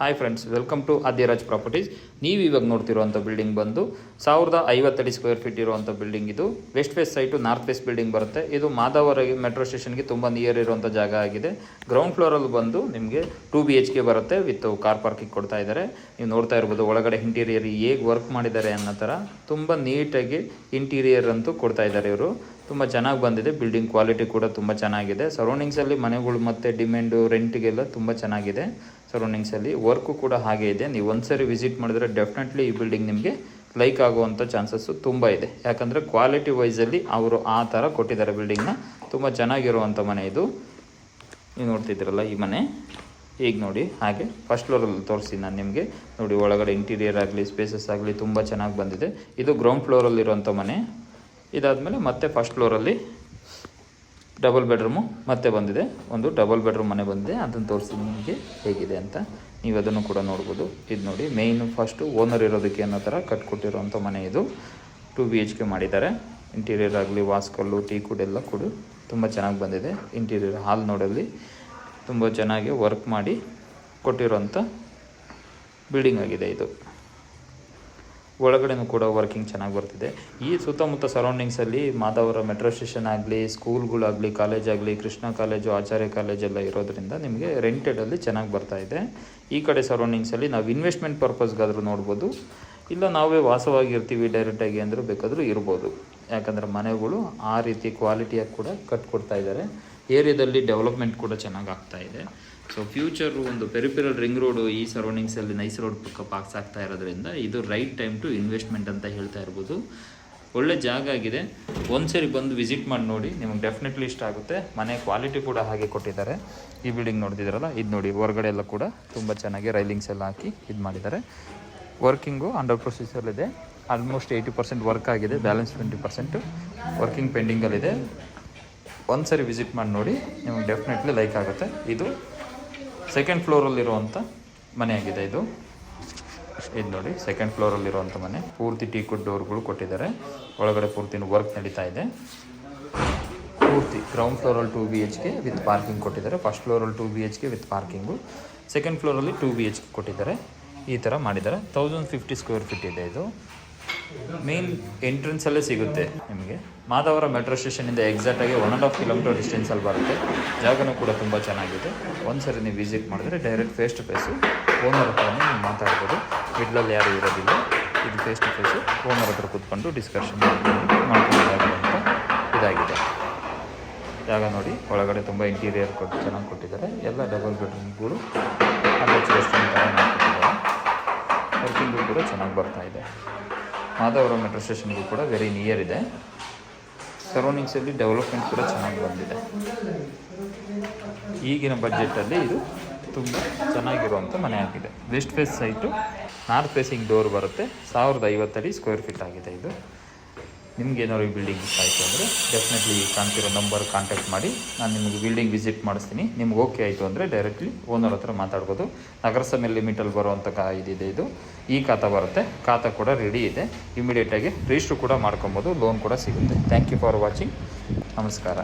Hi friends, welcome to Adyaraj properties. ನೀವು ಇವಾಗ ನೋಡ್ತಿರುವಂಥ ಬಿಲ್ಡಿಂಗ್ ಬಂದು 1050 ಅಡಿ ಸ್ಕ್ವೇರ್ ಫೀಟ್ ಇರುವಂಥ ಬಿಲ್ಡಿಂಗ್. ಇದು west face site, north face building ಬರುತ್ತೆ. ಇದು ಮಾಧವರ ಮೆಟ್ರೋ ಸ್ಟೇಷನ್ಗೆ ತುಂಬ ನಿಯರ್ ಇರುವಂಥ ಜಾಗ ಆಗಿದೆ. ಗ್ರೌಂಡ್ ಫ್ಲೋರಲ್ಲಿ ಬಂದು ನಿಮಗೆ 2 BHK ಬರುತ್ತೆ, ವಿತ್ ಕಾರ್ ಪಾರ್ಕಿಂಗ್ ಕೊಡ್ತಾ ಇದ್ದಾರೆ. ನೀವು ನೋಡ್ತಾ ಇರ್ಬೋದು ಒಳಗಡೆ ಇಂಟೀರಿಯರ್ ಹೇಗೆ ವರ್ಕ್ ಮಾಡಿದ್ದಾರೆ ಅನ್ನೋ ಥರ ತುಂಬ ನೀಟಾಗಿ ಇಂಟೀರಿಯರ್ ಅಂತೂ ಕೊಡ್ತಾ ಇದ್ದಾರೆ ಇವರು. ತುಂಬ ಚೆನ್ನಾಗಿ ಬಂದಿದೆ. ಬಿಲ್ಡಿಂಗ್ ಕ್ವಾಲಿಟಿ ಕೂಡ ತುಂಬ ಚೆನ್ನಾಗಿದೆ. ಸರೌಂಡಿಂಗ್ಸಲ್ಲಿ ಮನೆಗಳು ಮತ್ತು ಡಿಮ್ಯಾಂಡು ರೆಂಟಿಗೆಲ್ಲ ತುಂಬ ಚೆನ್ನಾಗಿದೆ. ಸರೌಂಡಿಂಗ್ಸಲ್ಲಿ ವರ್ಕು ಕೂಡ ಹಾಗೆ ಇದೆ. ನೀವು ಒಂದ್ಸರಿ ವಿಸಿಟ್ ಮಾಡಿದ್ರೆ ಡೆಫಿನೆಟ್ಲಿ ಈ ಬಿಲ್ಡಿಂಗ್ ನಿಮಗೆ ಲೈಕ್ ಆಗುವಂಥ ಚಾನ್ಸಸ್ಸು ತುಂಬ ಇದೆ. ಯಾಕಂದರೆ ಕ್ವಾಲಿಟಿ ವೈಸಲ್ಲಿ ಅವರು ಆ ಥರ ಕೊಟ್ಟಿದ್ದಾರೆ ಬಿಲ್ಡಿಂಗ್ನ. ತುಂಬ ಚೆನ್ನಾಗಿರುವಂಥ ಮನೆ ಇದು. ನೀವು ನೋಡ್ತಿದ್ದೀರಲ್ಲ ಈ ಮನೆ ಈಗ ನೋಡಿ, ಹಾಗೆ ಫಸ್ಟ್ ಫ್ಲೋರಲ್ಲಿ ತೋರಿಸಿ ನಾನು ನಿಮಗೆ. ನೋಡಿ ಒಳಗಡೆ ಇಂಟೀರಿಯರ್ ಆಗಲಿ ಸ್ಪೇಸಸ್ ಆಗಲಿ ತುಂಬ ಚೆನ್ನಾಗಿ ಬಂದಿದೆ. ಇದು ಗ್ರೌಂಡ್ ಫ್ಲೋರಲ್ಲಿರುವಂಥ ಮನೆ. ಇದಾದಮೇಲೆ ಮತ್ತೆ ಫಸ್ಟ್ ಫ್ಲೋರಲ್ಲಿ ಡಬಲ್ ಬೆಡ್ರೂಮು ಮತ್ತೆ ಬಂದಿದೆ. ಒಂದು ಡಬಲ್ ಬೆಡ್ರೂಮ್ ಮನೆ ಬಂದಿದೆ, ಅದನ್ನು ತೋರಿಸಿ ನಿಮಗೆ ಹೇಗಿದೆ ಅಂತ. ನೀವು ಅದನ್ನು ಕೂಡ ನೋಡ್ಬೋದು. ಇದು ನೋಡಿ ಮೇಯ್ನು ಫಸ್ಟು ಓನರ್ ಇರೋದಕ್ಕೆ ಅನ್ನೋ ಥರ ಕಟ್ಕೊಟ್ಟಿರೋಂಥ ಮನೆ ಇದು. 2 BHK ಮಾಡಿದ್ದಾರೆ. ಇಂಟೀರಿಯರ್ ಆಗಲಿ ವಾಸ್ಕಲ್ಲು ಟೀ ಕುಡ್ ಎಲ್ಲ ಕೂಡ ತುಂಬ ಚೆನ್ನಾಗಿ ಬಂದಿದೆ. ಇಂಟೀರಿಯರ್ ಹಾಲ್ ನೋಡಲ್ಲಿ ತುಂಬ ಚೆನ್ನಾಗಿ ವರ್ಕ್ ಮಾಡಿ ಕೊಟ್ಟಿರೋಂಥ ಬಿಲ್ಡಿಂಗ್ ಆಗಿದೆ ಇದು. ಒಳಗಡೆನೂ ಕೂಡ ವರ್ಕಿಂಗ್ ಚೆನ್ನಾಗಿ ಬರ್ತಿದೆ. ಈ ಸುತ್ತಮುತ್ತ ಸರೌಂಡಿಂಗ್ಸಲ್ಲಿ ಮಾಧವರ ಮೆಟ್ರೋ ಸ್ಟೇಷನ್ ಆಗಲಿ, ಸ್ಕೂಲ್ಗಳಾಗಲಿ, ಕಾಲೇಜ್ ಆಗಲಿ, ಕೃಷ್ಣ ಕಾಲೇಜು, ಆಚಾರ್ಯ ಕಾಲೇಜೆಲ್ಲ ಇರೋದ್ರಿಂದ ನಿಮಗೆ ರೆಂಟೆಡಲ್ಲಿ ಚೆನ್ನಾಗಿ ಬರ್ತಾಯಿದೆ. ಈ ಕಡೆ ಸರೌಂಡಿಂಗ್ಸಲ್ಲಿ ನಾವು ಇನ್ವೆಸ್ಟ್ಮೆಂಟ್ ಪರ್ಪಸ್ಗಾದರೂ ನೋಡ್ಬೋದು, ಇಲ್ಲ ನಾವೇ ವಾಸವಾಗಿರ್ತೀವಿ ಡೈರೆಕ್ಟಾಗಿ ಅಂದರೂ ಬೇಕಾದರೂ ಇರ್ಬೋದು. ಯಾಕಂದರೆ ಮನೆಗಳು ಆ ರೀತಿ ಕ್ವಾಲಿಟಿಯಾಗಿ ಕೂಡ ಕಟ್ಕೊಡ್ತಾ ಇದ್ದಾರೆ. ಏರಿಯಾದಲ್ಲಿ ಡೆವಲಪ್ಮೆಂಟ್ ಕೂಡ ಚೆನ್ನಾಗಿ ಆಗ್ತಾಯಿದೆ. ಸೊ ಫ್ಯೂಚರು ಒಂದು ಪೆರಿಫೆರಲ್ ರಿಂಗ್ ರೋಡು ಈ ಸರೌಂಡಿಂಗ್ಸಲ್ಲಿ ನೈಸ್ ರೋಡ್ ಪಕ್ಕ ಪಾಕ್ಸ್ ಆಗ್ತಾ ಇರೋದ್ರಿಂದ ಇದು ರೈಟ್ ಟೈಮ್ ಟು ಇನ್ವೆಸ್ಟ್ಮೆಂಟ್ ಅಂತ ಹೇಳ್ತಾ ಇರ್ಬೋದು. ಒಳ್ಳೆ ಜಾಗ ಆಗಿದೆ. ಒಂದ್ಸರಿ ಬಂದು ವಿಸಿಟ್ ಮಾಡಿ ನೋಡಿ, ನಿಮಗೆ ಡೆಫಿನೆಟ್ಲಿ ಇಷ್ಟ ಆಗುತ್ತೆ. ಮನೆ ಕ್ವಾಲಿಟಿ ಕೂಡ ಹಾಗೆ ಕೊಟ್ಟಿದ್ದಾರೆ. ಈ ಬಿಲ್ಡಿಂಗ್ ನೋಡ್ತಿದ್ದಾರಲ್ಲ, ಇದು ನೋಡಿ ಹೊರಗಡೆ ಎಲ್ಲ ಕೂಡ ತುಂಬ ಚೆನ್ನಾಗಿ ರೈಲಿಂಗ್ಸ್ ಎಲ್ಲ ಹಾಕಿ ಇದು ಮಾಡಿದ್ದಾರೆ. ವರ್ಕಿಂಗು ಅಂಡರ್ ಪ್ರೊಸೀಜರಲ್ಲಿದೆ. ಆಲ್ಮೋಸ್ಟ್ 80% ವರ್ಕ್ ಆಗಿದೆ, ಬ್ಯಾಲೆನ್ಸ್ 20% ವರ್ಕಿಂಗ್ ಪೆಂಡಿಂಗಲ್ಲಿದೆ. ಒಂದ್ಸರಿ ವಿಸಿಟ್ ಮಾಡಿ ನೋಡಿ, ನಿಮಗೆ ಡೆಫಿನೆಟ್ಲಿ ಲೈಕ್ ಆಗುತ್ತೆ. ಇದು ಸೆಕೆಂಡ್ ಫ್ಲೋರಲ್ಲಿರುವಂಥ ಮನೆ ಆಗಿದೆ ಇದು. ಇದು ನೋಡಿ ಸೆಕೆಂಡ್ ಫ್ಲೋರಲ್ಲಿರುವಂಥ ಮನೆ. ಪೂರ್ತಿ ಟೀ ಕುಡ್ ಡೋರ್ಗಳು ಕೊಟ್ಟಿದ್ದಾರೆ. ಒಳಗಡೆ ಪೂರ್ತಿ ವರ್ಕ್ ನಡೀತಾ ಇದೆ. ಪೂರ್ತಿ ಗ್ರೌಂಡ್ ಫ್ಲೋರಲ್ಲಿ 2 BHK ವಿತ್ ಪಾರ್ಕಿಂಗ್ ಕೊಟ್ಟಿದ್ದಾರೆ. ಫಸ್ಟ್ ಫ್ಲೋರಲ್ಲಿ 2 BHK ವಿತ್ ಪಾರ್ಕಿಂಗು. ಸೆಕೆಂಡ್ ಫ್ಲೋರಲ್ಲಿ 2 BHK ಕೊಟ್ಟಿದ್ದಾರೆ. ಈ ಥರ ಮಾಡಿದ್ದಾರೆ. 1050 ಸ್ಕ್ವೇರ್ ಫೀಟ್ ಇದೆ ಇದು. ಮೇನ್ ಎಂಟ್ರೆನ್ಸಲ್ಲೇ ಸಿಗುತ್ತೆ ನಿಮಗೆ. ಮಾಧವರ ಮೆಟ್ರೋ ಸ್ಟೇಷನಿಂದ ಎಕ್ಸಾಕ್ಟಾಗಿ 1.5 ಕಿಲೋಮೀಟರ್ ಡಿಸ್ಟೆನ್ಸಲ್ಲಿ ಬರುತ್ತೆ. ಜಾಗನೂ ಕೂಡ ತುಂಬ ಚೆನ್ನಾಗಿದೆ. ಒಂದ್ಸರಿ ನೀವು ವಿಸಿಟ್ ಮಾಡಿದ್ರೆ direct face to face owner ಹತ್ರನೇ ನೀವು ಮಾತಾಡ್ಬೋದು. ಮಿಡ್ಲಲ್ಲಿ ಯಾರೂ ಇರೋದಿಲ್ಲ. ಇದು ಫೇಸ್ ಟು ಫೇಸು ಓನರ್ ಹತ್ರ ಕೂತ್ಕೊಂಡು ಡಿಸ್ಕಷನ್ ಮಾಡ್ಕೊಳ್ಳೋದಾಗುವಂಥ ಇದಾಗಿದೆ. ಜಾಗ ನೋಡಿ ಒಳಗಡೆ ತುಂಬ ಇಂಟೀರಿಯರ್ ಚೆನ್ನಾಗಿ ಕೊಟ್ಟಿದ್ದಾರೆ. ಎಲ್ಲ ಡಬಲ್ ಬೆಡ್ರೂಮ್ಗಳು ಅಟ್ಯಾಚ್ ರೆಸ್ಟೋರೆಂಟ್ ಥರ ಮಾಡ್ಕೊಟ್ಟಿದ್ದಾರೆ. ವರ್ಕಿಂಗು ಕೂಡ ಚೆನ್ನಾಗಿ ಬರ್ತಾಯಿದೆ. ಮಾಧವರ ಮೆಟ್ರೋ ಸ್ಟೇಷನ್ಗೂ ಕೂಡ ವೆರಿ ನಿಯರ್ ಇದೆ. ಸರೌಂಡಿಂಗ್ಸಲ್ಲಿ ಡೆವಲಪ್ಮೆಂಟ್ ಕೂಡ ಚೆನ್ನಾಗಿ ಬಂದಿದೆ. ಈಗಿನ ಬಜೆಟಲ್ಲಿ ಇದು ತುಂಬ ಚೆನ್ನಾಗಿರುವಂಥ ಮನೆ ಆಗಿದೆ. West face site, north facing door ಬರುತ್ತೆ. 1050 ಅಡಿ ಸ್ಕ್ವೇರ್ ಫೀಟ್ ಆಗಿದೆ ಇದು. ನಿಮ್ಗೇನಾದ್ರು ಈ ಬಿಲ್ಡಿಂಗ್ ಇಷ್ಟ ಆಯಿತು ಅಂದರೆ ಡೆಫಿನೆಟ್ಲಿ ಕಾಣ್ತಿರೋ ನಂಬರ್ ಕಾಂಟ್ಯಾಕ್ಟ್ ಮಾಡಿ. ನಾನು ನಿಮಗೆ ಬಿಲ್ಡಿಂಗ್ ವಿಸಿಟ್ ಮಾಡಿಸ್ತೀನಿ. ನಿಮ್ಗೆ ಓಕೆ ಆಯಿತು ಅಂದರೆ ಡೈರೆಕ್ಟ್ಲಿ ಓನರ್ ಹತ್ರ ಮಾತಾಡ್ಬೋದು. ನಗರಸಭೆ ಲಿಮಿಟಲ್ಲಿ ಬರುವಂಥ ಇದಿದೆ ಇದು. ಈ ಖಾತಾ ಬರುತ್ತೆ. ಖಾತಾ ಕೂಡ ರೆಡಿ ಇದೆ. ಇಮಿಡಿಯೇಟಾಗಿ ರಿಜಿಸ್ಟ್ರು ಕೂಡ ಮಾಡ್ಕೊಬೋದು. ಲೋನ್ ಕೂಡ ಸಿಗುತ್ತೆ. Thank you for watching. ನಮಸ್ಕಾರ.